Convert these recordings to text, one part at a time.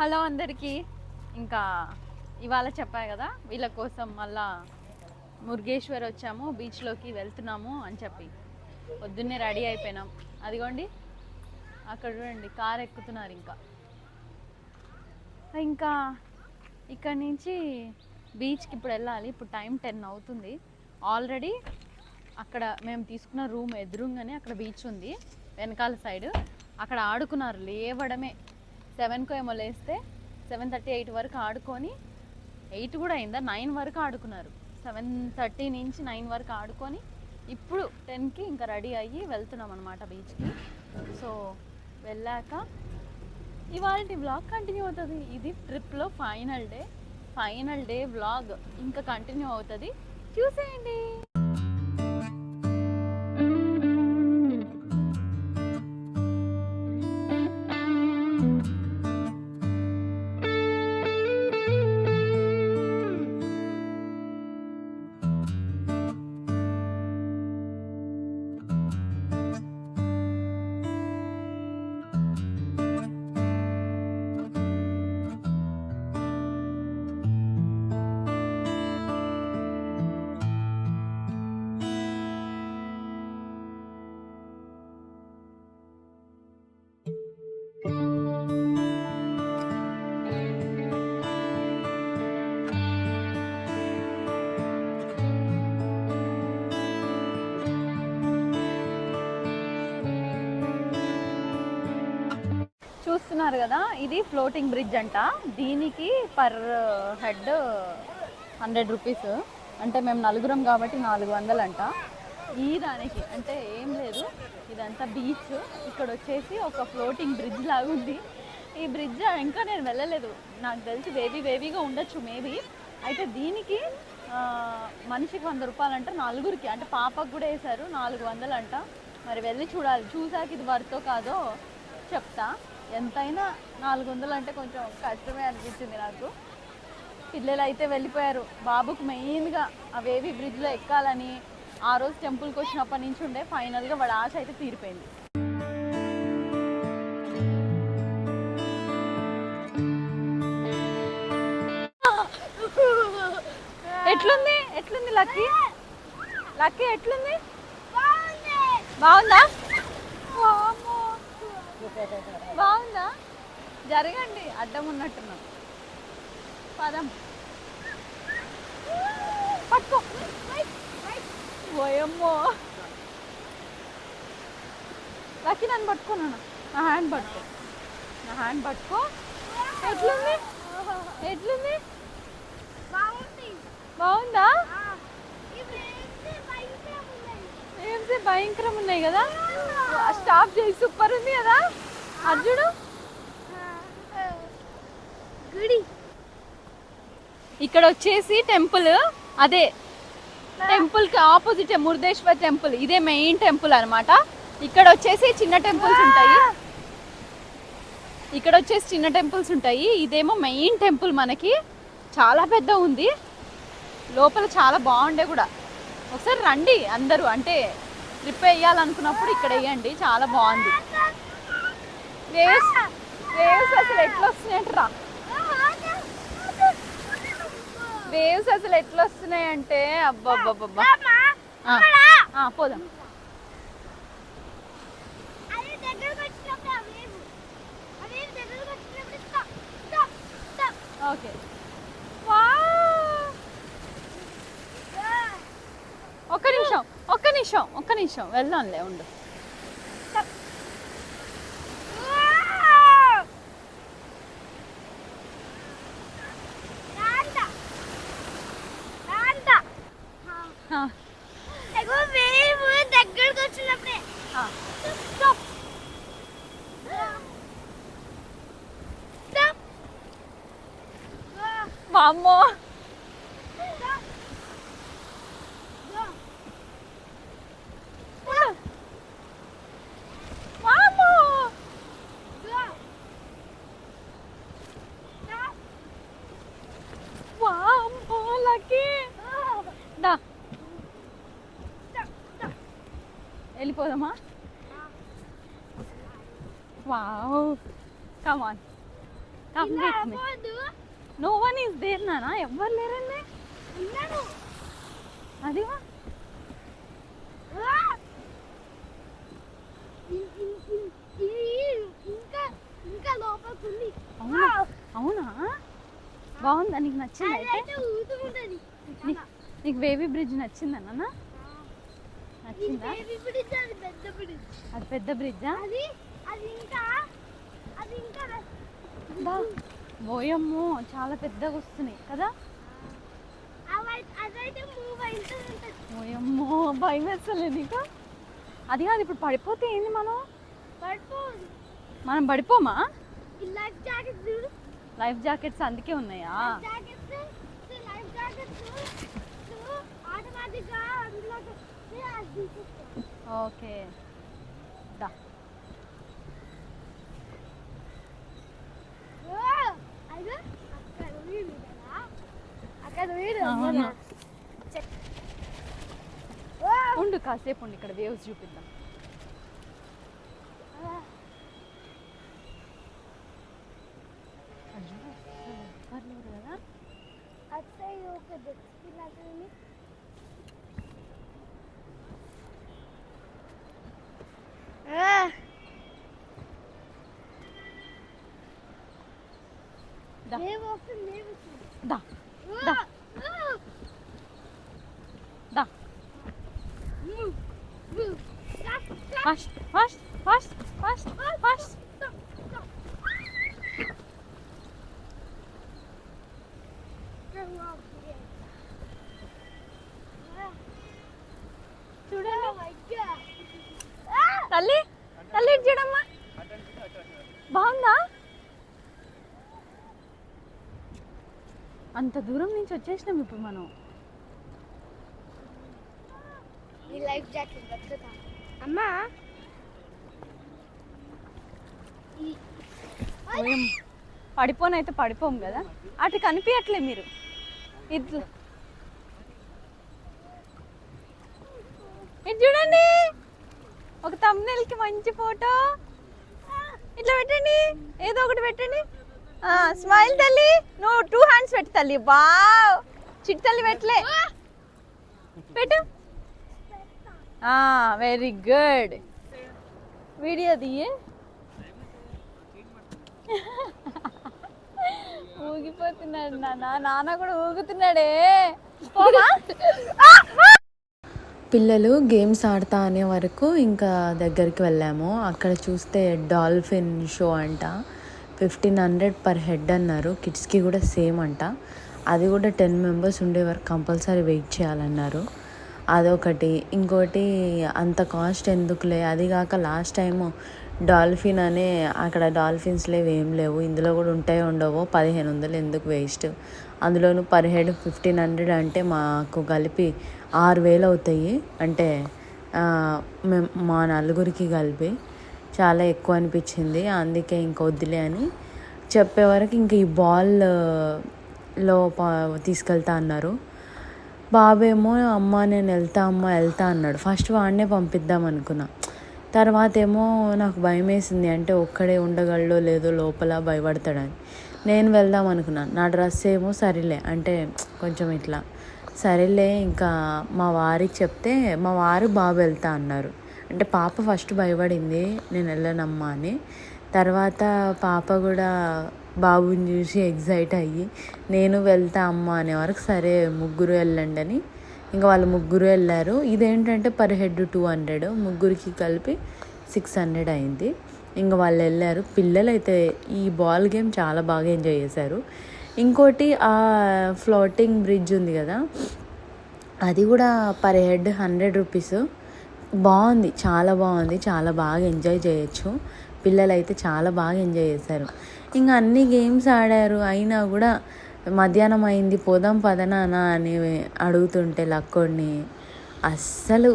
Hello అందరికీ. ఇంకా ఇవాళ చెప్పా కదా వీళ్ళ కోసం మళ్ళా మురుగేశ్వర్ వచ్చాము, బీచ్లోకి వెళ్తున్నాము అని చెప్పి పొద్దున్నే రెడీ అయిపోయినాం. అదిగోండి అక్కడ చూడండి కార్ ఎక్కుతున్నారు. ఇంకా ఇక్కడ నుంచి బీచ్కి ఇప్పుడు వెళ్ళాలి. ఇప్పుడు టైం 10 అవుతుంది. ఆల్రెడీ అక్కడ మేము తీసుకున్న రూమ్ ఎదురుగానే అక్కడ బీచ్ ఉంది, వెనకాల సైడ్. అక్కడ ఆడుకున్నారు, లేవడమే 7కో ఏమో లేస్తే 7:30 8 వరకు ఆడుకొని, 8 కూడా అయిందా, 9 వరకు ఆడుకున్నారు. 7:30 నుంచి 9 వరకు ఆడుకొని ఇప్పుడు 10కి ఇంకా రెడీ అయ్యి వెళ్తున్నాం అనమాట బీచ్కి. సో వెళ్ళాక ఇవాళ వ్లాగ్ కంటిన్యూ అవుతుంది. ఇది ట్రిప్లో ఫైనల్ డే వ్లాగ్ ఇంకా కంటిన్యూ అవుతుంది, చూసేయండి. చూస్తున్నారు కదా, ఇది ఫ్లోటింగ్ బ్రిడ్జ్ అంట. దీనికి పర్ హెడ్ 100 రూపీస్, అంటే మేము నలుగురం కాబట్టి 400 అంట. ఈ దానికి అంటే ఏం లేదు, ఇదంతా బీచ్. ఇక్కడ వచ్చేసి ఒక ఫ్లోటింగ్ బ్రిడ్జ్ లాగా ఉంది. ఈ బ్రిడ్జ్ ఇంకా నేను వెళ్ళలేదు, నాకు తెలిసి బేబీగా ఉండొచ్చు మేబీ. అయితే దీనికి మనిషికి 100 రూపాయలు అంట, నలుగురికి. అంటే పాపకు కూడా వేశారు, 400 అంట. మరి వెళ్ళి చూడాలి, చూసాక ఇది వర్తో కాదో చెప్తా. ఎంతైనా 400 అంటే కొంచెం కష్టమే అనిపించింది నాకు. పిల్లలు అయితే వెళ్ళిపోయారు. బాబుకు మెయిన్గా అవేవి బ్రిడ్జ్లో ఎక్కాలని ఆ రోజు టెంపుల్కి వచ్చినప్పటి నుంచి ఉండే. ఫైనల్గా వాడి ఆశ అయితే తీరిపోయింది. ఎట్లుంది లక్కీ ఎట్లుంది? బాగుందా? బాగుందా? జరగండి, అడ్డం ఉన్నట్టున్నాం. పదం పట్టుకో. ఓయమ్మో లక్కీ, నన్ను పట్టుకున్నాను. నా హ్యాండ్ పట్టుకో. ఎట్లుంది? బాగుందా? ఏంటి భయంకరం ఉన్నాయి కదా. స్టాప్ చేసి, సూపర్ ఉంది కదా అర్జుడు. ఇక్కడ వచ్చేసి టెంపుల్, అదే టెంపుల్కి ఆపోజిట్ మురుదేశ్వర్ టెంపుల్. ఇదే మెయిన్ టెంపుల్ అనమాట. ఇక్కడ వచ్చేసి చిన్న టెంపుల్స్ ఉంటాయి. ఇదేమో మెయిన్ టెంపుల్. మనకి చాలా పెద్ద ఉంది, లోపల చాలా బాగుండే కూడా. ఒకసారి రండి అందరూ, అంటే ట్రిప్ వేయాలనుకున్నప్పుడు ఇక్కడ వేయండి, చాలా బాగుంది. వేవ్స్ అసలు ఎట్లా వస్తున్నాయంటరా, వేవ్స్ అసలు ఎట్లా వస్తున్నాయంటే అబ్బబ్బబ్బబ్బా. పోదాం. ఓకే, ఒక్క నిమిషం వెళ్దాంలే, ఉండు. వామ్మో, లక్కీ దా, వెళ్ళిపోదామా? Wow, come on. Come with me. No one is there నానా, ఎవ్వరు లేరండి. అదివా అవునా? అవునా, బాగుందా? నీకు నచ్చింది అయితే? నీకు బేబీ బ్రిడ్జ్ నచ్చిందా నాన్న? నచ్చిందా? అది పెద్ద బ్రిడ్జా? ఓయమ్మో, చాలా పెద్దగా వస్తున్నాయి కదా. ఓయమ్మో, భయం వేస్తలే నీకు? అది కాదు, ఇప్పుడు పడిపోతే ఏంది? మనం పడిపోమా? లైఫ్ జాకెట్స్ అందుకే ఉన్నాయా? ఓకే దా. ఉండు కాసేపు ఉండి, ఇక్కడ వేవ్స్ చూపిద్దాం. కదా దా దా దా. Fast fast fast fast fast. చూడండి తల్లి, తల్లి చూడమ్మా, బాగుందా? అంత దూరం నుంచి వచ్చేసినాం ఇప్పుడు మనం. లైఫ్ జాకెట్ అమ్మా, పడిపోనైతే పడిపోము కదా. అటు కనిపించట్లే మీరు. ఇట్లా ఇటు చూడండి, ఒక థంబ్నెయిల్కి మంచి ఫోటో. ఇట్లా పెట్టండి, ఏదో ఒకటి పెట్టండి. స్మైల్ తల్లి, నువ్వు 2 హ్యాండ్స్ పెట్టు తల్లి. వావ్, చిట్టి తల్లి పెట్టలే, పెట్టు. Very good. వీడియో తీయ. ఊగిపోతున్నాడు నాన్న కూడా ఊగుతున్నాడే. పిల్లలు గేమ్స్ ఆడతా అనే వరకు ఇంకా దగ్గరికి వెళ్ళాము. అక్కడ చూస్తే డాల్ఫిన్ షో అంట. 1500 పర్ హెడ్ అన్నారు. కిడ్స్కి కూడా సేమ్ అంట. అది కూడా 10 మెంబర్స్ ఉండే వరకు కంపల్సరీ వెయిట్ చేయాలన్నారు. అదొకటి. ఇంకోటి అంత కాస్ట్ ఎందుకులే, అది కాక లాస్ట్ టైము డాల్ఫిన్ అనే అక్కడ డాల్ఫిన్స్ ఏం లేవు. ఇందులో కూడా ఉంటాయో ఉండవో, 1500 ఎందుకు వేస్ట్. అందులోనూ పర్ హెడ్ 1500 అంటే మాకు కలిపి 6000 అవుతాయి. అంటే మా నలుగురికి కలిపి చాలా ఎక్కువ అనిపించింది. అందుకే ఇంక వద్దులే అని చెప్పే వరకు ఇంక ఈ బాల్లో తీసుకెళ్తా అన్నారు. బాబేమో అమ్మ నేను వెళ్తా అన్నాడు. ఫస్ట్ వాడినే పంపిద్దాం అనుకున్నా. తర్వాత ఏమో నాకు భయం వేసింది, అంటే ఒక్కడే ఉండగలడో లేదో లోపల భయపడతాడని. నేను వెళ్దాం అనుకున్నాను. నా డ్రెస్ ఏమో సరేలే అంటే కొంచెం ఇట్లా సరేలే. ఇంకా మా వారికి చెప్తే మా వారు బాబు వెళ్తా అన్నారు. అంటే పాప ఫస్ట్ భయపడింది నేను వెళ్ళనమ్మా అని. తర్వాత పాప కూడా బాబుని చూసి ఎగ్జైట్ అయ్యి నేను వెళ్తా అమ్మ అనే వరకు సరే ముగ్గురు వెళ్ళండి అని ఇంకా వాళ్ళు ముగ్గురు వెళ్ళారు. ఇదేంటంటే పర్ హెడ్ 200, ముగ్గురికి కలిపి 600 అయింది. ఇంకా వాళ్ళు వెళ్ళారు. పిల్లలైతే ఈ బాల్ గేమ్ చాలా బాగా ఎంజాయ్ చేశారు. ఇంకోటి ఆ ఫ్లోటింగ్ బ్రిడ్జ్ ఉంది కదా, అది కూడా పర్ హెడ్ 100 రూపీస్. బాగుంది, చాలా బాగుంది, చాలా బాగా ఎంజాయ్ చేయొచ్చు. పిల్లలైతే చాలా బాగా ఎంజాయ్ చేశారు. ఇంకా అన్ని గేమ్స్ ఆడారు. అయినా కూడా మధ్యాహ్నం అయింది, పోదాం పదనానా అని అడుగుతుంటే లక్కోడిని అస్సలు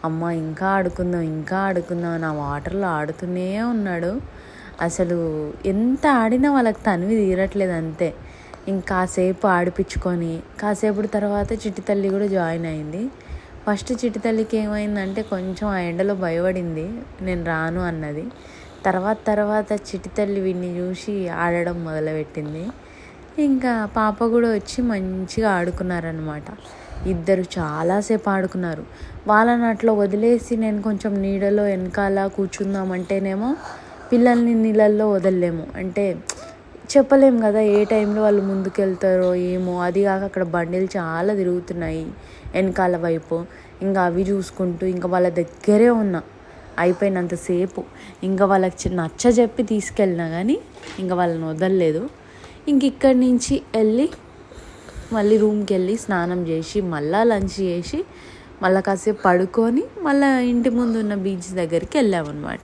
అమ్మ ఇంకా ఆడుకుందాం నా వాటర్లో ఆడుతూనే ఉన్నాడు. అసలు ఎంత ఆడినా వాళ్ళకి తనివి తీరట్లేదు అంతే. ఇంకాసేపు ఆడిపించుకొని కాసేపు తర్వాత చిట్టి తల్లి కూడా జాయిన్ అయింది. ఫస్ట్ చిట్టి తల్లికి ఏమైందంటే కొంచెం ఆ ఎండలో భయపడింది, నేను రాను అన్నది. తర్వాత చిటితల్లి వీడిని చూసి ఆడడం మొదలుపెట్టింది. ఇంకా పాప కూడా వచ్చి మంచిగా ఆడుకున్నారనమాట. ఇద్దరు చాలాసేపు ఆడుకున్నారు. వాళ్ళని అట్లా వదిలేసి నేను కొంచెం నీడలో వెనకాల కూర్చుందామంటేనేమో పిల్లల్ని నీళ్ళల్లో వదలలేము. అంటే చెప్పలేము కదా ఏ టైంలో వాళ్ళు ముందుకెళ్తారో ఏమో. అది కాక అక్కడ బండిలు చాలా తిరుగుతున్నాయి వెనకాల వైపు. ఇంకా అవి చూసుకుంటూ ఇంకా వాళ్ళ దగ్గరే ఉన్నా అయిపోయినంతసేపు. ఇంకా వాళ్ళకి నచ్చ చెప్పి తీసుకెళ్ళినా కానీ ఇంకా వాళ్ళని వదలలేదు. ఇంక ఇక్కడి నుంచి వెళ్ళి మళ్ళీ రూమ్కి వెళ్ళి స్నానం చేసి మళ్ళీ లంచ్ చేసి మళ్ళీ కాసేపు పడుకొని మళ్ళీ ఇంటి ముందు ఉన్న బీచ్ దగ్గరికి వెళ్ళామన్నమాట.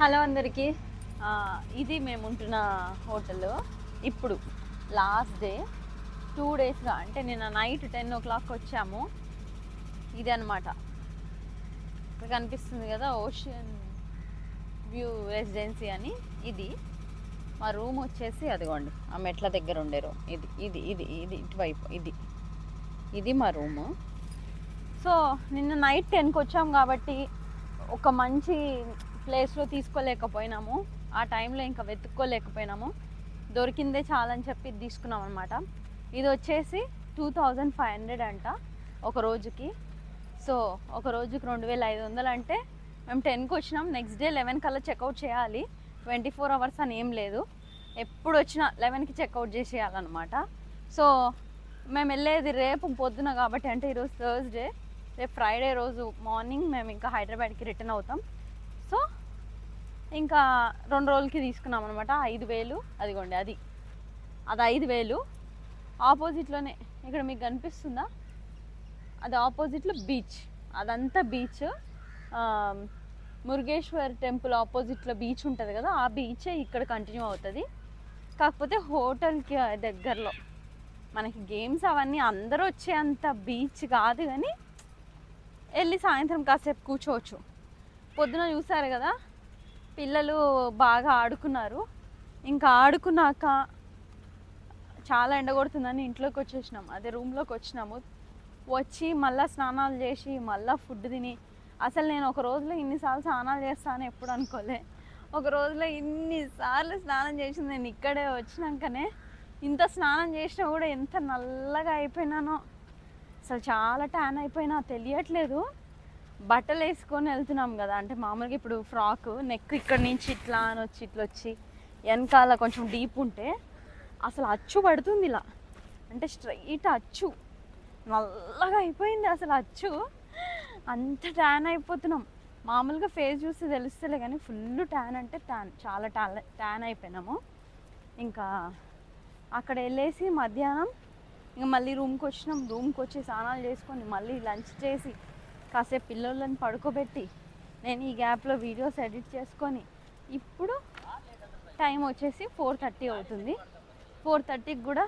హలో అందరికీ, ఇది మేము ఉంటున్న హోటల్. ఇప్పుడు లాస్ట్ డే 2 డేస్గా, అంటే నిన్న నైట్ 10 o'clock వచ్చాము. ఇది అనమాట, ఇక్కడ కనిపిస్తుంది కదా ఓషన్ వ్యూ రెసిడెన్సీ అని. ఇది మా రూమ్ వచ్చేసి అదిగోండి ఆ మెట్ల దగ్గర ఉండేరు. ఇది ఇది ఇది ఇది ఇటువైపు ఇది మా రూము. సో నిన్న నైట్ 10కి వచ్చాము కాబట్టి ఒక మంచి ప్లేస్లో తీసుకోలేకపోయినాము. ఆ టైంలో ఇంకా వెతుక్కోలేకపోయినాము. దొరికిందే చాలని చెప్పి తీసుకున్నాం అనమాట. ఇది వచ్చేసి 2500 అంట ఒక రోజుకి. సో ఒక రోజుకి 2500 అంటే మేము 10కి వచ్చినాం. నెక్స్ట్ డే 11 కల్లా చెక్అవుట్ చేయాలి. 24 hours అని ఏం లేదు, ఎప్పుడు వచ్చినా 11కి చెక్అవుట్ చేసేయాలన్నమాట. సో మేము వెళ్ళేది రేపు పొద్దున కాబట్టి, అంటే ఈరోజు థర్స్డే, రేపు ఫ్రైడే రోజు మార్నింగ్ మేము ఇంకా హైదరాబాద్కి రిటర్న్ అవుతాం. సో ఇంకా 2 రోజులకి తీసుకున్నాం అనమాట. 5000. అదిగోండి అది 5000. ఆపోజిట్లోనే ఇక్కడ మీకు కనిపిస్తుందా, అది ఆపోజిట్లో బీచ్, అదంతా బీచ్. మురుగేశ్వర్ టెంపుల్ ఆపోజిట్లో బీచ్ ఉంటుంది కదా, ఆ బీచే ఇక్కడ కంటిన్యూ అవుతుంది. కాకపోతే హోటల్కి దగ్గరలో. మనకి గేమ్స్ అవన్నీ అందరూ వచ్చేంత బీచ్ కాదు, కానీ వెళ్ళి సాయంత్రం కాసేపు కూర్చోవచ్చు. పొద్దున చూసారు కదా పిల్లలు బాగా ఆడుకున్నారు. ఇంకా ఆడుకున్నాక చాలా ఎండ కొడుతుందని ఇంట్లోకి వచ్చేసినాం, అదే రూమ్లోకి వచ్చినాము. వచ్చి మళ్ళీ స్నానాలు చేసి మళ్ళీ ఫుడ్ తిని, అసలు నేను ఒక రోజులో ఇన్నిసార్లు స్నానాలు చేస్తాను ఎప్పుడు అనుకోలే. ఒక రోజులో ఇన్నిసార్లు స్నానం చేసింది నేను ఇక్కడే వచ్చినాకనే. ఇంత స్నానం చేసినా కూడా ఎంత నల్లగా అయిపోయినానో, అసలు చాలా ట్యాన్ అయిపోయినా తెలియట్లేదు. బట్టలు వేసుకొని వెళ్తున్నాం కదా, అంటే మామూలుగా ఇప్పుడు ఫ్రాక్ నెక్ ఇక్కడ నుంచి ఇట్లా అని వచ్చి ఇట్లా వచ్చి వెనకాల కొంచెం డీప్ ఉంటే అసలు అచ్చు పడుతుంది ఇలా, అంటే స్ట్రైట్ అచ్చు నల్లగా అయిపోయింది అసలు అచ్చు. అంత ట్యాన్ అయిపోతున్నాం. మామూలుగా ఫేస్ చూస్తే తెలుస్తలే కానీ ఫుల్ ట్యాన్ అంటే చాలా ట్యాన్ అయిపోయినాము. ఇంకా అక్కడ వెళ్ళేసి మధ్యాహ్నం ఇంకా మళ్ళీ రూమ్కి వచ్చినాం. రూమ్కి వచ్చి స్నానాలు చేసుకొని మళ్ళీ లంచ్ చేసి కాసేపు పిల్లలను పడుకోబెట్టి నేను ఈ గ్యాప్లో వీడియోస్ ఎడిట్ చేసుకొని ఇప్పుడు టైం వచ్చేసి 4:30 అవుతుంది. 4:30కి కూడా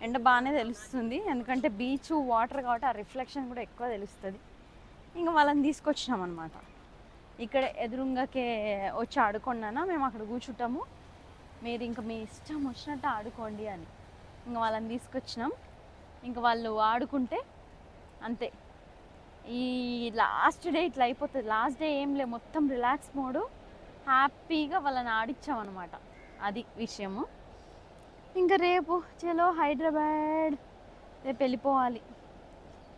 ఎండ బాగానే తెలుస్తుంది, ఎందుకంటే బీచ్ వాటర్ కాబట్టి ఆ రిఫ్లెక్షన్ కూడా ఎక్కువ తెలుస్తుంది. ఇంకా వాళ్ళని తీసుకొచ్చినాం అనమాట. ఇక్కడ ఎదురుంగాకే వచ్చి ఆడుకున్నానా, మేము అక్కడ కూర్చుంటాము, మీరు ఇంకా మీ ఇష్టం వచ్చినట్టు ఆడుకోండి అని ఇంకా వాళ్ళని తీసుకొచ్చినాం. ఇంకా వాళ్ళు ఆడుకుంటే అంతే, ఈ లాస్ట్ డే ఇట్లా అయిపోతుంది. లాస్ట్ డే ఏం లే, మొత్తం రిలాక్స్ మోడు, హ్యాపీగా వాళ్ళని ఆడిచ్చామన్నమాట. అది విషయము. ఇంకా రేపు చలో హైదరాబాద్, రేపు వెళ్ళిపోవాలి.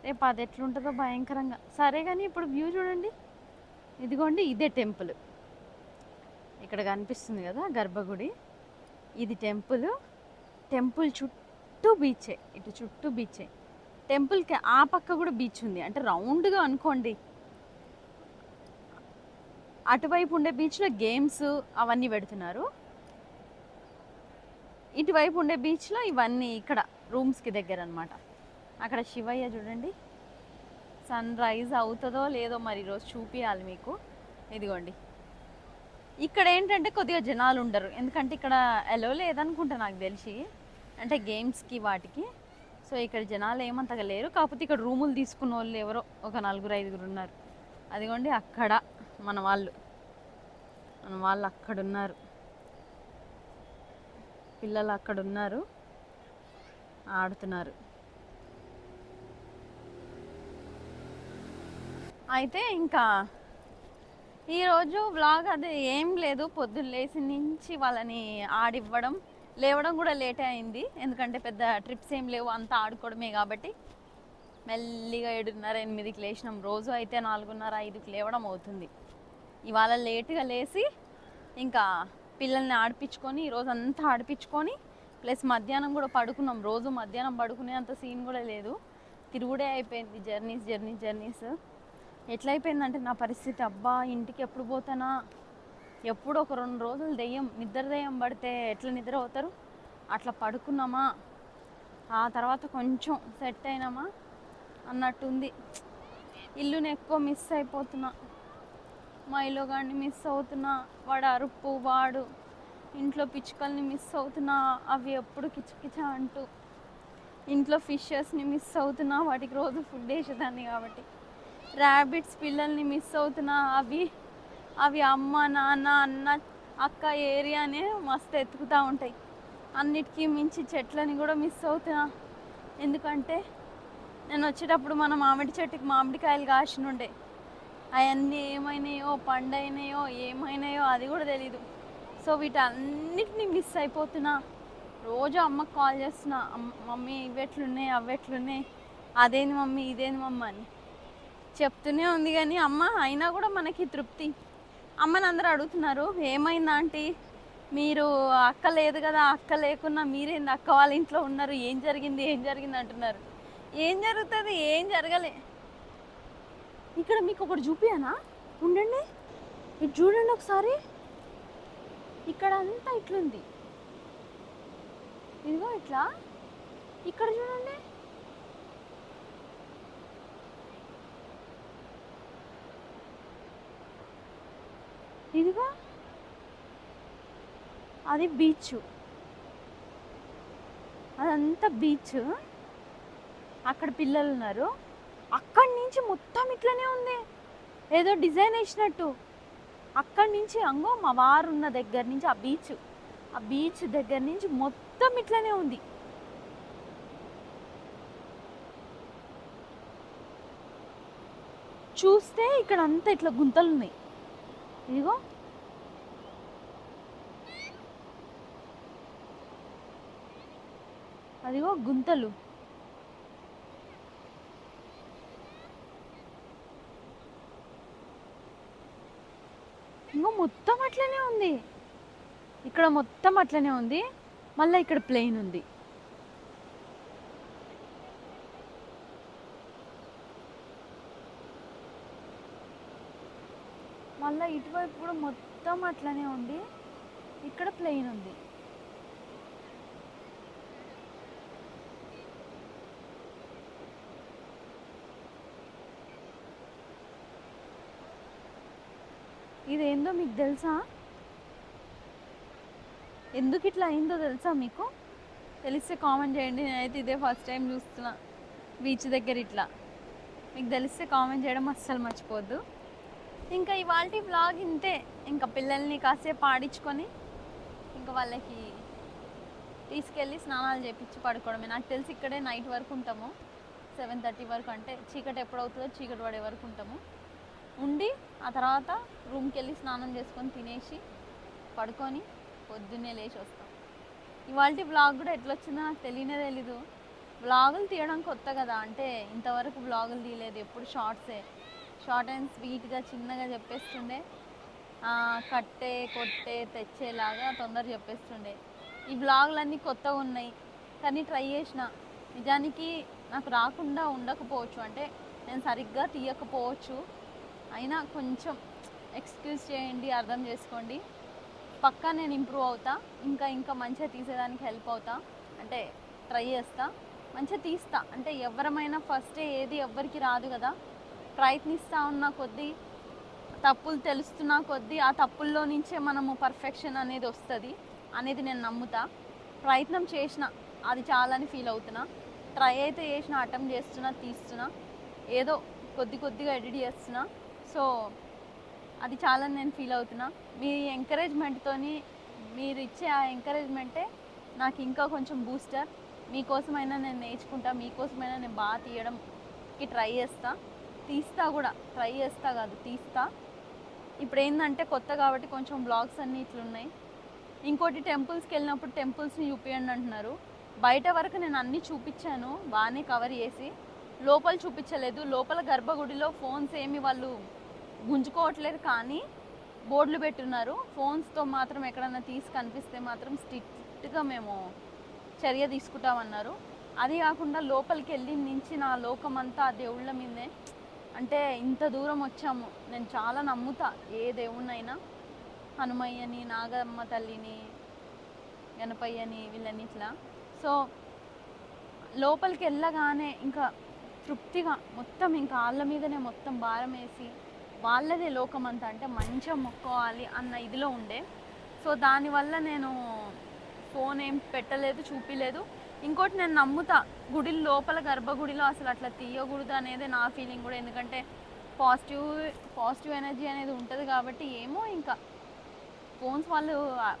రేపు అది ఎట్లుంటుందో భయంకరంగా. సరే కానీ ఇప్పుడు వ్యూ చూడండి, ఇదిగోండి ఇదే టెంపుల్. ఇక్కడ కనిపిస్తుంది కదా గర్భగుడి, ఇది టెంపుల్. టెంపుల్ చుట్టూ బీచే, ఇటు చుట్టూ బీచే. టెంపుల్కి ఆ పక్క కూడా బీచ్ ఉంది, అంటే రౌండ్గా అనుకోండి. అటువైపు ఉండే బీచ్లో గేమ్స్ అవన్నీ పెడుతున్నారు, ఇటువైపు ఉండే బీచ్లో ఇవన్నీ ఇక్కడ రూమ్స్కి దగ్గర అనమాట. అక్కడ శివయ్య చూడండి, సన్ రైజ్ అవుతుందో లేదో మరి ఈరోజు చూపించాలి మీకు. ఇదిగోండి, ఇక్కడ ఏంటంటే కొద్దిగా జనాలు ఉండరు, ఎందుకంటే ఇక్కడ ఎలో లేదనుకుంటా నాకు తెలిసి, అంటే గేమ్స్కి వాటికి. సో ఇక్కడ జనాలు ఏమంతగా లేరు, కాకపోతే ఇక్కడ రూములు తీసుకున్న వాళ్ళు ఎవరో ఒక 4-5 ఉన్నారు. అదిగోండి అక్కడ మన వాళ్ళు అక్కడ ఉన్నారు, పిల్లలు అక్కడ ఉన్నారు, ఆడుతున్నారు. అయితే ఇంకా ఈరోజు వ్లాగ్ అదే ఏం లేదు, పొద్దున్న లేచి నుంచి వాళ్ళని ఆడివ్వడం, లేవడం కూడా లేటే అయింది, ఎందుకంటే పెద్ద ట్రిప్స్ ఏం లేవు, అంతా ఆడుకోవడమే కాబట్టి. మెల్లిగా 7:30-8కి లేచినాం. రోజు అయితే 4:30-5కి లేవడం అవుతుంది. ఇవాళ లేటుగా లేచి ఇంకా పిల్లల్ని ఆడిపించుకొని, ఈరోజు అంతా ఆడిపించుకొని, ప్లస్ మధ్యాహ్నం కూడా పడుకున్నాం. రోజు మధ్యాహ్నం పడుకునే అంత సీన్ కూడా లేదు, తిరుగుడే అయిపోయింది. జర్నీస్ ఎట్లయిపోయిందంటే నా పరిస్థితి, అబ్బా ఇంటికి ఎప్పుడు పోతానా, ఎప్పుడు ఒక 2 రోజులు నిద్ర దెయ్యం పడితే ఎట్లా నిద్ర అవుతారు అట్లా పడుకున్నామా, ఆ తర్వాత కొంచెం సెట్ అయినామా అన్నట్టుంది. ఇల్లుని ఎక్కువ మిస్ అయిపోతున్నా, మా ఇల్లు గాడిని మిస్ అవుతున్నా, వాడు అరుపు, వాడు ఇంట్లో పిచ్చుకల్ని మిస్ అవుతున్నా, అవి ఎప్పుడు కిచకిచ అంటూ. ఇంట్లో ఫిషెస్ని మిస్ అవుతున్నా, వాటికి రోజు ఫుడ్ వేసేదాన్ని కాబట్టి. ర్యాబిట్స్ పిల్లల్ని మిస్ అవుతున్నా, అవి అమ్మ నాన్న అన్న అక్క ఏరియానే మస్తు ఎత్తుకుతూ ఉంటాయి. అన్నిటికీ మించి చెట్లని కూడా మిస్ అవుతున్నా, ఎందుకంటే నేను వచ్చేటప్పుడు మన మామిడి చెట్టుకి మామిడికాయలు కాసినుండే, అవన్నీ ఏమైనాయో పండైనాయో ఏమైనాయో అది కూడా తెలీదు. సో వీటన్నిటిని మిస్ అయిపోతున్నా. రోజు అమ్మకు కాల్ చేస్తున్నా, మమ్మీ ఇవెట్లున్నాయి అవెట్లున్నాయి, అదేంది మమ్మీ ఇదేంది మమ్మీ అని చెప్తూనే ఉంది. కానీ అమ్మ అయినా కూడా మనకి తృప్తి. అమ్మని అందరూ అడుగుతున్నారు, ఏమైందా ఆంటీ, మీరు అక్క లేదు కదా, అక్క లేకున్నా మీరేంది అక్క వాళ్ళ ఇంట్లో ఉన్నారు, ఏం జరిగింది అంటున్నారు. ఏం జరుగుతుంది, ఏం జరగలే. ఇక్కడ మీకు ఒకటి చూపియానా, ఉండండి, ఇది చూడండి ఒకసారి. ఇక్కడ అంతా ఇట్లుంది, ఇదిగో ఇట్లా, ఇక్కడ చూడండి. ఇదిగో అది బీచ్, అదంతా బీచ్. అక్కడ పిల్లలు ఉన్నారు, అక్కడి నుంచి మొత్తం ఇట్లనే ఉంది, ఏదో డిజైన్ వేసినట్టు. అక్కడి నుంచి అంగో మా వారు ఉన్న దగ్గర నుంచి ఆ బీచ్ దగ్గర నుంచి మొత్తం ఇట్లనే ఉంది. చూస్తే ఇక్కడ అంతా ఇట్లా గుంతలు ఉన్నాయి, ఇదిగో అదిగో గుంతలు. ఇంకో మొత్తం అట్లనే ఉంది, ఇక్కడ మొత్తం అట్లనే ఉంది. మళ్ళీ ఇక్కడ ప్లెయిన్ ఉంది. మళ్ళీ ఇటువైపు కూడా మొత్తం అట్లనే ఉంది, ఇక్కడ ప్లెయిన్ ఉంది. ఇదేందో మీకు తెలుసా, ఎందుకు ఇట్లా అయిందో తెలుసా మీకు? తెలిస్తే కామెంట్ చేయండి. నేనైతే ఇదే ఫస్ట్ టైం చూస్తున్నా బీచ్ దగ్గర ఇట్లా. మీకు తెలిస్తే కామెంట్ చేయడం అస్సలు మర్చిపోద్దు. ఇంకా ఇవాల్టి వ్లాగ్ ఇంతే. ఇంకా పిల్లల్ని కాసేపు ఆడించుకొని ఇంకా వాళ్ళకి తీసుకెళ్ళి స్నానాలు చేపించి పడుకోవడమే. నాకు తెలిసి ఇక్కడే నైట్ వరకు ఉంటాము, 7:30 వరకు, అంటే చీకటి ఎప్పుడవుతుందో చీకటి పడే వరకు ఉంటాము. ఉండి ఆ తర్వాత రూమ్కి వెళ్ళి స్నానం చేసుకొని తినేసి పడుకొని పొద్దున్నే లేచి వస్తాం. ఇవాళ వ్లాగ్ కూడా ఎట్లా వచ్చిందో నాకు తెలీదు. వ్లాగులు తీయడం కొత్త కదా, అంటే ఇంతవరకు వ్లాగులు తీయలేదు, ఎప్పుడు షార్ట్సే, షార్ట్ అండ్ స్వీట్గా చిన్నగా చెప్పేస్తుండే. కట్టే కొట్టే తెచ్చేలాగా తొందర చెప్పేస్తుండే. ఈ వ్లాగులన్నీ కొత్తగా ఉన్నాయి కానీ ట్రై చేసిన. నిజానికి నాకు రాకుండా ఉండకపోవచ్చు, అంటే నేను సరిగ్గా తీయకపోవచ్చు. అయినా కొంచెం ఎక్స్క్యూజ్ చేయండి, అర్థం చేసుకోండి. పక్కా నేను ఇంప్రూవ్ అవుతా, ఇంకా ఇంకా మంచిగా తీసేదానికి హెల్ప్ అవుతా, అంటే ట్రై చేస్తా, మంచిగా తీస్తా. అంటే ఎవరమైనా ఫస్టే ఏది ఎవ్వరికి రాదు కదా. ప్రయత్నిస్తూ ఉన్న కొద్దీ, తప్పులు తెలుస్తున్న కొద్దీ ఆ తప్పుల్లో నుంచే మనము పర్ఫెక్షన్ అనేది వస్తుంది అనేది నేను నమ్ముతా. ప్రయత్నం చేసిన అది చాలని ఫీల్ అవుతున్నా. ట్రై అయితే చేసిన, అటెంప్ట్ చేస్తున్నా, తీస్తున్నా, ఏదో కొద్దిగా ఎడిట్ చేస్తున్నా. సో అది చాలని నేను ఫీల్ అవుతున్నా. మీ ఎంకరేజ్మెంట్తోని, మీరు ఇచ్చే ఆ ఎంకరేజ్మెంటే నాకు ఇంకా కొంచెం బూస్టర్. మీకోసమైనా నేను నేర్చుకుంటా, మీకోసమైనా నేను బాగా తీయడంకి ట్రై చేస్తా, తీస్తా కూడా. ట్రై చేస్తా కాదు, తీస్తా. ఇప్పుడు ఏంటంటే కొత్త కాబట్టి కొంచెం బ్లాగ్స్ అన్నీ ఇట్లున్నాయి. ఇంకోటి, టెంపుల్స్కి వెళ్ళినప్పుడు టెంపుల్స్ని చూపించండి అంటున్నారు. బయట వరకు నేను అన్నీ చూపించాను బాగానే కవర్ చేసి, లోపల చూపించలేదు. లోపల గర్భగుడిలో ఫోన్స్ ఏమి వాళ్ళు గుంజుకోవట్లేదు, కానీ బోర్డులు పెట్టున్నారు. ఫోన్స్తో మాత్రం ఎక్కడన్నా తీసి కనిపిస్తే మాత్రం స్ట్రిక్ట్గా మేము చర్య తీసుకుంటామన్నారు. అది కాకుండా లోపలికి వెళ్ళి నుంచి నా లోకమంతా ఆ దేవుళ్ళ మీదే. అంటే ఇంత దూరం వచ్చాము. నేను చాలా నమ్ముతా ఏ దేవుణ్ణైనా, హనుమయ్యని, నాగమ్మ తల్లిని, గణపయ్యని, వీళ్ళని ఇట్లా. సో లోపలికి వెళ్ళగానే ఇంకా తృప్తిగా మొత్తం ఇంకా వాళ్ళ మీదనే మొత్తం భారం వేసి, వాళ్ళదే లోకమంతా, అంటే మంచిగా మొక్కోవాలి అన్న ఇదిలో ఉండే. సో దానివల్ల నేను ఫోన్ ఏం పెట్టలేదు, చూపిలేదు. ఇంకోటి, నేను నమ్ముతా గుడి లోపల గర్భగుడిలో అసలు అట్లా తీయకూడదు అనేది నా ఫీలింగ్ కూడా. ఎందుకంటే పాజిటివ్ ఎనర్జీ అనేది ఉంటుంది కాబట్టి. ఏమో ఇంకా ఫోన్స్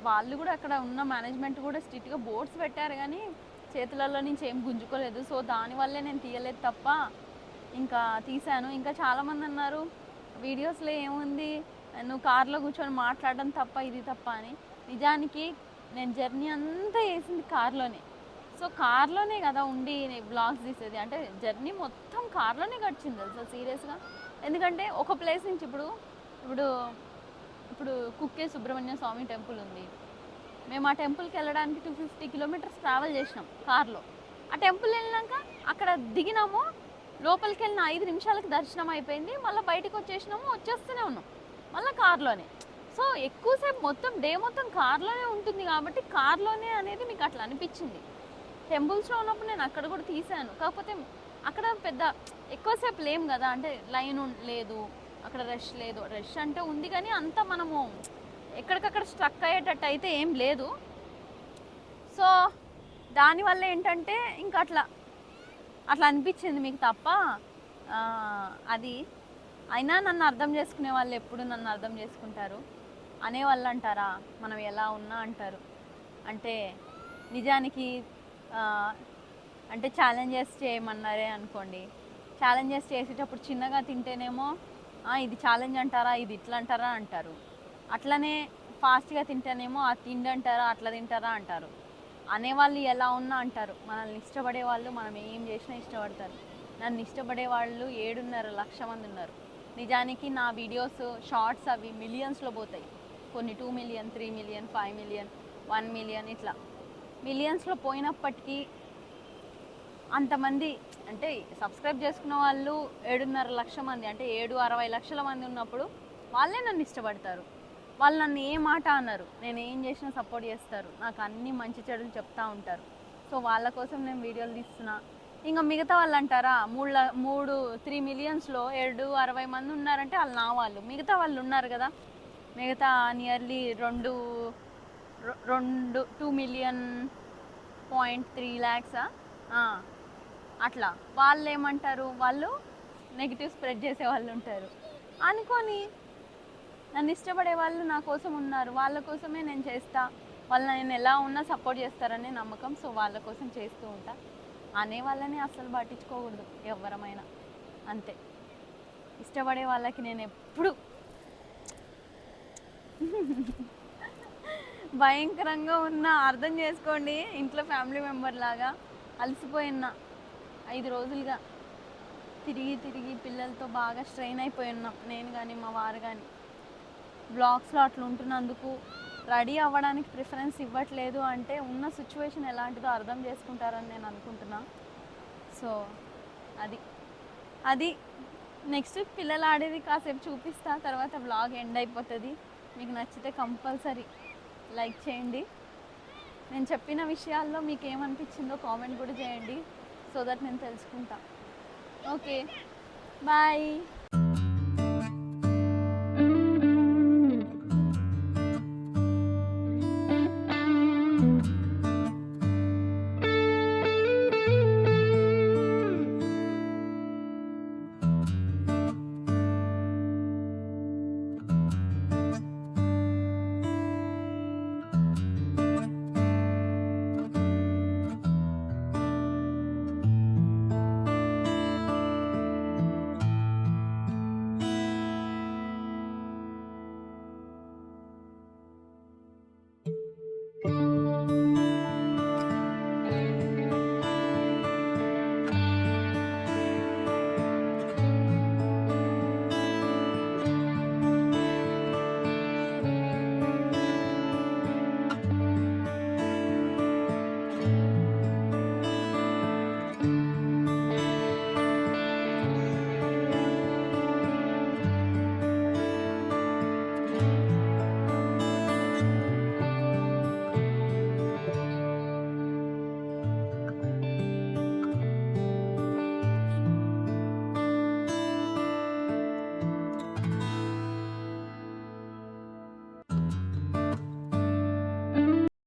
వాళ్ళు కూడా అక్కడ ఉన్న మేనేజ్మెంట్ కూడా స్ట్రిక్ట్గా బోర్డ్స్ పెట్టారు, కానీ చేతులలో నుంచి ఏం గుంజుకోలేదు. సో దానివల్లే నేను తీయలేదు తప్ప ఇంకా తీశాను. ఇంకా చాలామంది అన్నారు వీడియోస్లో ఏముంది, నువ్వు కార్లో కూర్చొని మాట్లాడడం తప్ప, ఇది తప్ప అని. నిజానికి నేను జర్నీ అంతా వేసింది కార్లోనే. సో కార్లోనే కదా ఉండి బ్లాగ్స్ తీసేది. అంటే జర్నీ మొత్తం కార్లోనే గడిచింది తెలుసా సీరియస్గా. ఎందుకంటే ఒక ప్లేస్ నుంచి ఇప్పుడు కుక్కే సుబ్రహ్మణ్య స్వామి టెంపుల్ ఉంది. మేము ఆ టెంపుల్కి వెళ్ళడానికి 250 కిలోమీటర్స్ ట్రావెల్ చేసినాం కార్లో. ఆ టెంపుల్ వెళ్ళినాక అక్కడ దిగినాము, లోపలికి వెళ్ళిన 5 నిమిషాలకి దర్శనం అయిపోయింది. మళ్ళీ బయటకు వచ్చేస్తూనే ఉన్నాం మళ్ళీ కార్లోనే. సో ఎక్కువసేపు మొత్తం డే మొత్తం కార్లోనే ఉంటుంది కాబట్టి కార్లోనే అనేది మీకు అట్లా అనిపించింది. టెంపుల్స్లో ఉన్నప్పుడు నేను అక్కడ కూడా తీసాను, కాకపోతే అక్కడ పెద్ద ఎక్కువసేపు లేం కదా. అంటే లైన్ లేదు, అక్కడ రష్ లేదు. రష్ అంటే ఉంది కానీ అంత మనము ఎక్కడికక్కడ స్ట్రక్ అయ్యేటట్టు అయితే ఏం లేదు. సో దానివల్ల ఏంటంటే ఇంకా అట్లా అనిపించింది మీకు తప్ప అది. అయినా నన్ను అర్థం చేసుకునే వాళ్ళు ఎప్పుడు నన్ను అర్థం చేసుకుంటారు అనేవాళ్ళు అంటారా, మనం ఎలా ఉన్నా అంటారు. అంటే నిజానికి అంటే ఛాలెంజెస్ చేయమన్నారే అనుకోండి, ఛాలెంజెస్ చేసేటప్పుడు చిన్నగా తింటేనేమో ఇది ఛాలెంజ్ అంటారా, ఇది ఇట్లా అంటారా అంటారు. అట్లనే ఫాస్ట్గా తింటేనేమో అది తిండి అంటారా, అట్లా తింటారా అంటారు. అనేవాళ్ళు ఎలా ఉన్నా అంటారు. మనల్ని ఇష్టపడే వాళ్ళు మనం ఏం చేసినా ఇష్టపడతారు. నన్ను ఇష్టపడే వాళ్ళు 7.5 లక్షల మంది ఉన్నారు. నిజానికి నా వీడియోస్ షార్ట్స్ అవి మిలియన్స్లో పోతాయి. కొన్ని 2 మిలియన్, 3 మిలియన్, 5 మిలియన్, 1 మిలియన్, ఇట్లా మిలియన్స్లో పోయినప్పటికీ అంతమంది అంటే సబ్స్క్రైబ్ చేసుకున్న వాళ్ళు 7.5 లక్షల మంది, అంటే 7-60 లక్షల మంది ఉన్నప్పుడు వాళ్ళే నన్ను ఇష్టపడతారు. వాళ్ళు నన్ను ఏ మాట అన్నారు, నేను ఏం చేసినా సపోర్ట్ చేస్తారు, నాకు అన్ని మంచి చెడులు చెప్తూ ఉంటారు. సో వాళ్ళ కోసం నేను వీడియోలు తీస్తున్నా. ఇంకా మిగతా వాళ్ళు అంటారా, 3 మిలియన్స్లో 7-60 మంది ఉన్నారంటే వాళ్ళు నా వాళ్ళు. మిగతా వాళ్ళు ఉన్నారు కదా, మిగతా నియర్లీ 2.3 ల్యాక్సా అట్లా వాళ్ళు ఏమంటారు, వాళ్ళు నెగిటివ్ స్ప్రెడ్ చేసే వాళ్ళు ఉంటారు అనుకొని. నన్ను ఇష్టపడే వాళ్ళు నా కోసం ఉన్నారు, వాళ్ళ కోసమే నేను చేస్తా. వాళ్ళు నేను ఎలా ఉన్నా సపోర్ట్ చేస్తారనే నమ్మకం. సో వాళ్ళ కోసం చేస్తూ ఉంటా. అనే వాళ్ళని అస్సలు పట్టించుకోకూడదు ఎవరమైనా, అంతే. ఇష్టపడే వాళ్ళకి నేను ఎప్పుడు భయంకరంగా ఉన్నా, అర్థం చేసుకోండి. ఇంట్లో ఫ్యామిలీ మెంబర్ లాగా అలసిపోయినా 5 రోజులుగా తిరిగి పిల్లలతో బాగా స్ట్రెయిన్ అయిపోయి ఉన్నాం, నేను కానీ మా వారు కానీ. బ్లాగ్స్లో అట్లా ఉంటున్నందుకు రెడీ అవ్వడానికి ప్రిఫరెన్స్ ఇవ్వట్లేదు అంటే ఉన్న సిచ్యువేషన్ ఎలాంటిదో అర్థం చేసుకుంటారని నేను అనుకుంటున్నా. సో అది నెక్స్ట్ పిల్లలు ఆడేది కాసేపు చూపిస్తా, తర్వాత బ్లాగ్ ఎండ్ అయిపోతుంది. మీకు నచ్చితే కంపల్సరీ లైక్ చేయండి. నేను చెప్పిన విషయాల్లో మీకు ఏమనిపించిందో కామెంట్ కూడా చేయండి, సో దట్ నేను తెలుసుకుంటా. Okay, bye.